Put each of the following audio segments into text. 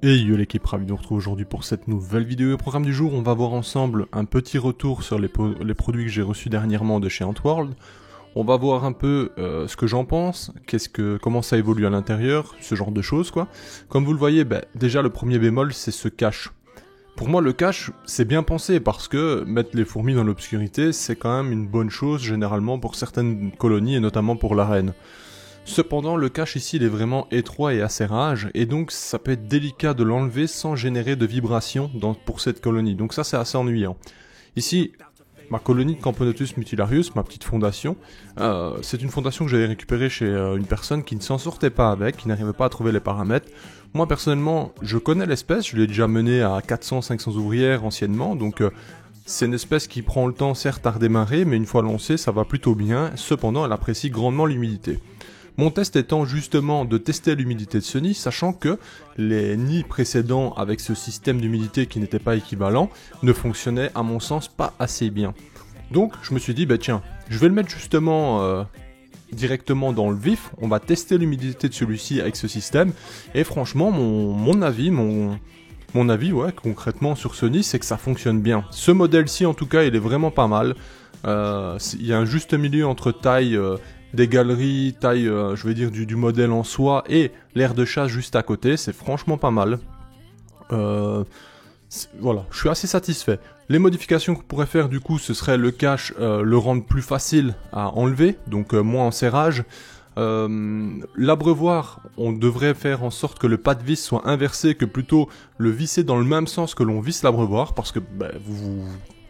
Et yo l'équipe, ravi de vous retrouver aujourd'hui pour cette nouvelle vidéo. Au programme du jour, on va voir ensemble un petit retour sur les produits que j'ai reçus dernièrement de chez Antworld. On va voir un peu ce que j'en pense, comment ça évolue à l'intérieur, ce genre de choses quoi. Comme vous le voyez, déjà le premier bémol c'est ce cache. Pour moi le cache c'est bien pensé parce que mettre les fourmis dans l'obscurité c'est quand même une bonne chose généralement pour certaines colonies et notamment pour la reine. Cependant, le cache ici il est vraiment étroit et assez rage, et donc ça peut être délicat de l'enlever sans générer de vibrations pour cette colonie, donc ça c'est assez ennuyant. Ici, ma colonie de Camponotus mutilarius, ma petite fondation, c'est une fondation que j'avais récupérée chez une personne qui ne s'en sortait pas avec, qui n'arrivait pas à trouver les paramètres. Moi personnellement, je connais l'espèce, je l'ai déjà menée à 400-500 ouvrières anciennement, donc c'est une espèce qui prend le temps certes à redémarrer, mais une fois lancée ça va plutôt bien, cependant elle apprécie grandement l'humidité. Mon test étant justement de tester l'humidité de ce nid, sachant que les nids précédents avec ce système d'humidité qui n'était pas équivalent ne fonctionnaient à mon sens pas assez bien. Donc je me suis dit, tiens, je vais le mettre justement directement dans le vif, on va tester l'humidité de celui-ci avec ce système, et franchement mon avis concrètement sur ce nid, c'est que ça fonctionne bien. Ce modèle-ci en tout cas, il est vraiment pas mal. Il y a un juste milieu entre taille des galeries, taille, je vais dire, du modèle en soi et l'air de chasse juste à côté, c'est franchement pas mal. Voilà, je suis assez satisfait. Les modifications qu'on pourrait faire du coup, ce serait le cache, le rendre plus facile à enlever, donc moins en serrage. L'abreuvoir, on devrait faire en sorte que le pas de vis soit inversé, que plutôt le visser dans le même sens que l'on visse l'abreuvoir, parce que vous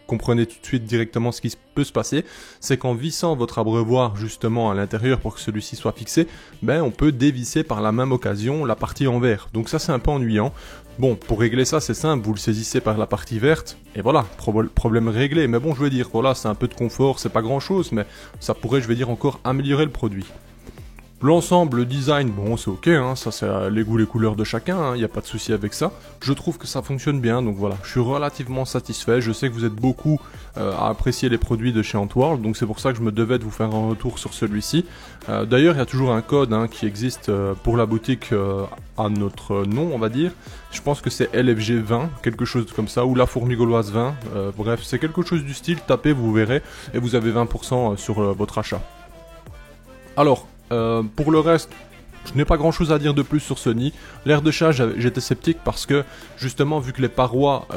comprenez tout de suite directement ce qui peut se passer, c'est qu'en vissant votre abreuvoir justement à l'intérieur pour que celui-ci soit fixé, on peut dévisser par la même occasion la partie en verre. Donc ça c'est un peu ennuyant. Bon, pour régler ça c'est simple, vous le saisissez par la partie verte, et voilà, problème réglé. Mais bon, je veux dire, voilà, c'est un peu de confort, c'est pas grand chose, mais ça pourrait, je vais dire, encore améliorer le produit. L'ensemble, le design, bon c'est ok, ça c'est les goûts, les couleurs de chacun, y a pas de souci avec ça. Je trouve que ça fonctionne bien, donc voilà, je suis relativement satisfait. Je sais que vous êtes beaucoup à apprécier les produits de chez Antworld, donc c'est pour ça que je me devais de vous faire un retour sur celui-ci. D'ailleurs, il y a toujours un code qui existe pour la boutique à notre nom, on va dire. Je pense que c'est LFG 20, quelque chose comme ça, ou la fourmi gauloise 20. Bref, c'est quelque chose du style, tapez, vous verrez, et vous avez 20% sur votre achat. Alors, pour le reste, je n'ai pas grand chose à dire de plus sur ce nid. L'air de chasse, j'étais sceptique parce que justement vu que les parois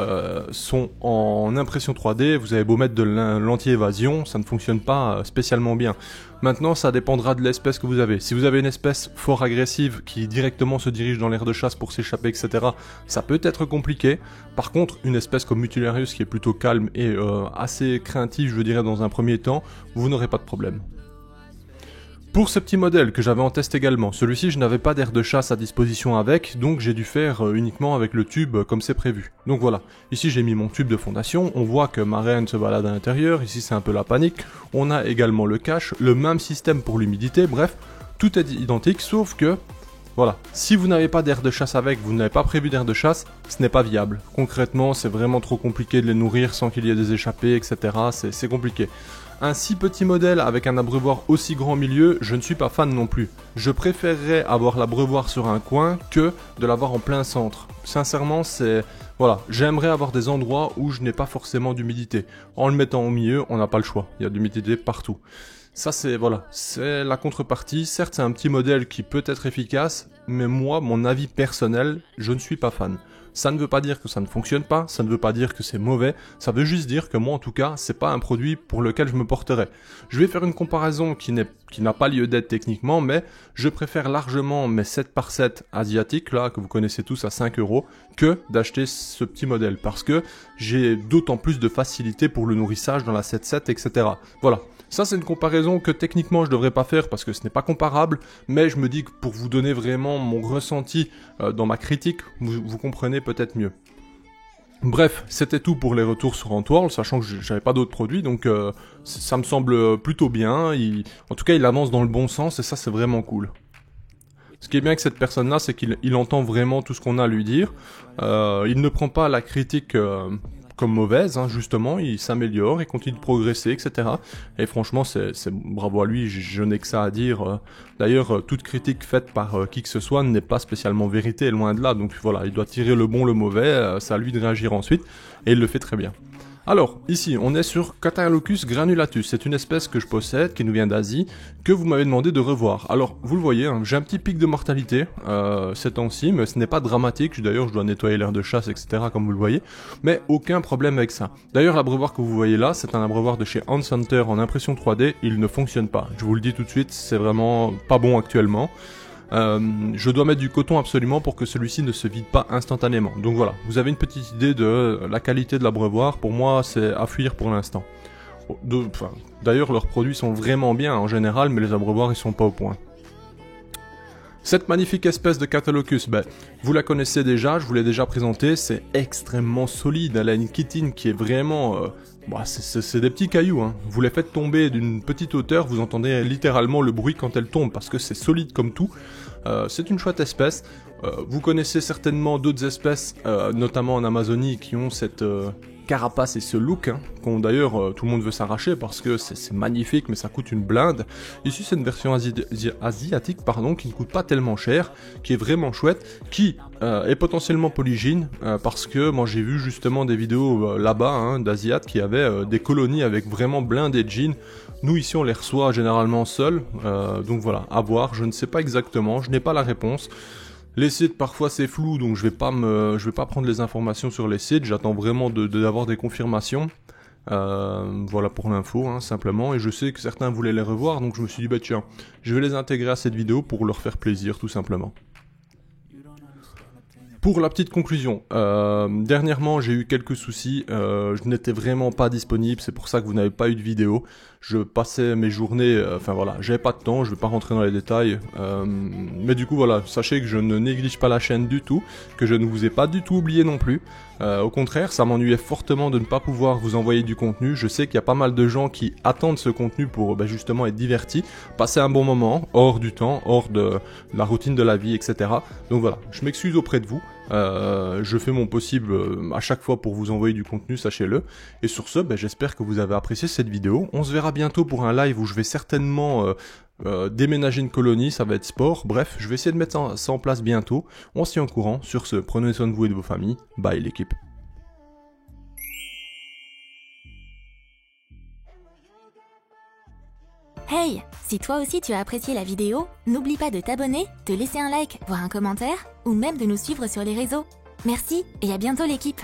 sont en impression 3D, vous avez beau mettre de l'anti-évasion, ça ne fonctionne pas spécialement bien. Maintenant ça dépendra de l'espèce que vous avez. Si vous avez une espèce fort agressive qui directement se dirige dans l'air de chasse pour s'échapper, etc., ça peut être compliqué. Par contre, une espèce comme Mutilarius qui est plutôt calme et assez craintive, je dirais dans un premier temps, vous n'aurez pas de problème. Pour ce petit modèle que j'avais en test également, celui-ci je n'avais pas d'air de chasse à disposition avec, donc j'ai dû faire uniquement avec le tube comme c'est prévu. Donc voilà, ici j'ai mis mon tube de fondation, on voit que ma reine se balade à l'intérieur, ici c'est un peu la panique, on a également le cache, le même système pour l'humidité, bref, tout est identique sauf que, voilà, si vous n'avez pas d'air de chasse avec, vous n'avez pas prévu d'air de chasse, ce n'est pas viable. Concrètement, c'est vraiment trop compliqué de les nourrir sans qu'il y ait des échappées, etc. C'est compliqué. Un si petit modèle avec un abreuvoir aussi grand milieu, je ne suis pas fan non plus. Je préférerais avoir l'abreuvoir sur un coin que de l'avoir en plein centre. Sincèrement, voilà, j'aimerais avoir des endroits où je n'ai pas forcément d'humidité. En le mettant au milieu, on n'a pas le choix. Il y a de l'humidité partout. Ça c'est la contrepartie. Certes c'est un petit modèle qui peut être efficace, mais moi, mon avis personnel, je ne suis pas fan. Ça ne veut pas dire que ça ne fonctionne pas, ça ne veut pas dire que c'est mauvais, ça veut juste dire que moi en tout cas, c'est pas un produit pour lequel je me porterais. Je vais faire une comparaison qui n'a pas lieu d'être techniquement, mais je préfère largement mes 7x7 asiatiques, là, que vous connaissez tous à 5 €, que d'acheter ce petit modèle, parce que j'ai d'autant plus de facilité pour le nourrissage dans la 7.7, etc. Voilà. Ça c'est une comparaison que techniquement je devrais pas faire parce que ce n'est pas comparable, mais je me dis que pour vous donner vraiment mon ressenti dans ma critique, vous comprenez peut-être mieux. Bref, c'était tout pour les retours sur Antworld, sachant que j'avais pas d'autres produits, donc ça me semble plutôt bien, en tout cas il avance dans le bon sens et ça c'est vraiment cool. Ce qui est bien avec cette personne-là, c'est qu'il entend vraiment tout ce qu'on a à lui dire, il ne prend pas la critique comme mauvaise, hein, justement, il s'améliore, il continue de progresser, etc. Et franchement, c'est bravo à lui, je n'ai que ça à dire. D'ailleurs, toute critique faite par qui que ce soit n'est pas spécialement vérité, loin de là. Donc voilà, il doit tirer le bon, le mauvais, c'est à lui de réagir ensuite, et il le fait très bien. Alors, ici, on est sur Catalochus granulatus. C'est une espèce que je possède, qui nous vient d'Asie, que vous m'avez demandé de revoir. Alors, vous le voyez, hein, j'ai un petit pic de mortalité ces temps-ci, mais ce n'est pas dramatique. D'ailleurs, je dois nettoyer l'air de chasse, etc., comme vous le voyez. Mais aucun problème avec ça. D'ailleurs, l'abreuvoir que vous voyez là, c'est un abreuvoir de chez Hans Hunter en impression 3D. Il ne fonctionne pas. Je vous le dis tout de suite, c'est vraiment pas bon actuellement. Je dois mettre du coton absolument pour que celui-ci ne se vide pas instantanément. Donc voilà, vous avez une petite idée de la qualité de l'abreuvoir. Pour moi, c'est à fuir pour l'instant. D'ailleurs, leurs produits sont vraiment bien en général, mais les abreuvoirs, ils sont pas au point. Cette magnifique espèce de Catalochus, vous la connaissez déjà, je vous l'ai déjà présentée, c'est extrêmement solide, elle a une chitine qui est vraiment... c'est des petits cailloux, hein. Vous les faites tomber d'une petite hauteur, vous entendez littéralement le bruit quand elle tombe, parce que c'est solide comme tout. C'est une chouette espèce. Vous connaissez certainement d'autres espèces, notamment en Amazonie, qui ont cette carapace et ce look, hein, qu'ont d'ailleurs tout le monde veut s'arracher parce que c'est magnifique, mais ça coûte une blinde. Ici, c'est une version asiatique, qui ne coûte pas tellement cher, qui est vraiment chouette, qui est potentiellement polygyne, parce que moi j'ai vu justement des vidéos là-bas, hein, d'Asiates qui avaient des colonies avec vraiment blindés de jeans. Nous ici on les reçoit généralement seuls, donc voilà, à voir, je ne sais pas exactement, je n'ai pas la réponse. Les sites parfois c'est flou, donc je vais pas prendre les informations sur les sites, j'attends vraiment d'avoir des confirmations. Voilà pour l'info, hein, simplement, et je sais que certains voulaient les revoir, donc je me suis dit tiens, je vais les intégrer à cette vidéo pour leur faire plaisir tout simplement. Pour la petite conclusion, dernièrement j'ai eu quelques soucis, je n'étais vraiment pas disponible, c'est pour ça que vous n'avez pas eu de vidéo. Je passais mes journées, j'avais pas de temps, je vais pas rentrer dans les détails, mais du coup voilà, sachez que je ne néglige pas la chaîne du tout, que je ne vous ai pas du tout oublié non plus. Au contraire, ça m'ennuyait fortement de ne pas pouvoir vous envoyer du contenu. Je sais qu'il y a pas mal de gens qui attendent ce contenu pour justement être divertis, passer un bon moment, hors du temps, hors de la routine de la vie, etc. Donc voilà, je m'excuse auprès de vous. Je fais mon possible à chaque fois pour vous envoyer du contenu, sachez-le. Et sur ce, j'espère que vous avez apprécié cette vidéo. On se verra bientôt pour un live où je vais certainement déménager une colonie, ça va être sport. Bref, je vais essayer de mettre ça en place bientôt. On s'y est en courant. Sur ce, prenez soin de vous et de vos familles. Bye l'équipe. Hey, si toi aussi tu as apprécié la vidéo, n'oublie pas de t'abonner, de laisser un like, voire un commentaire, ou même de nous suivre sur les réseaux. Merci et à bientôt l'équipe.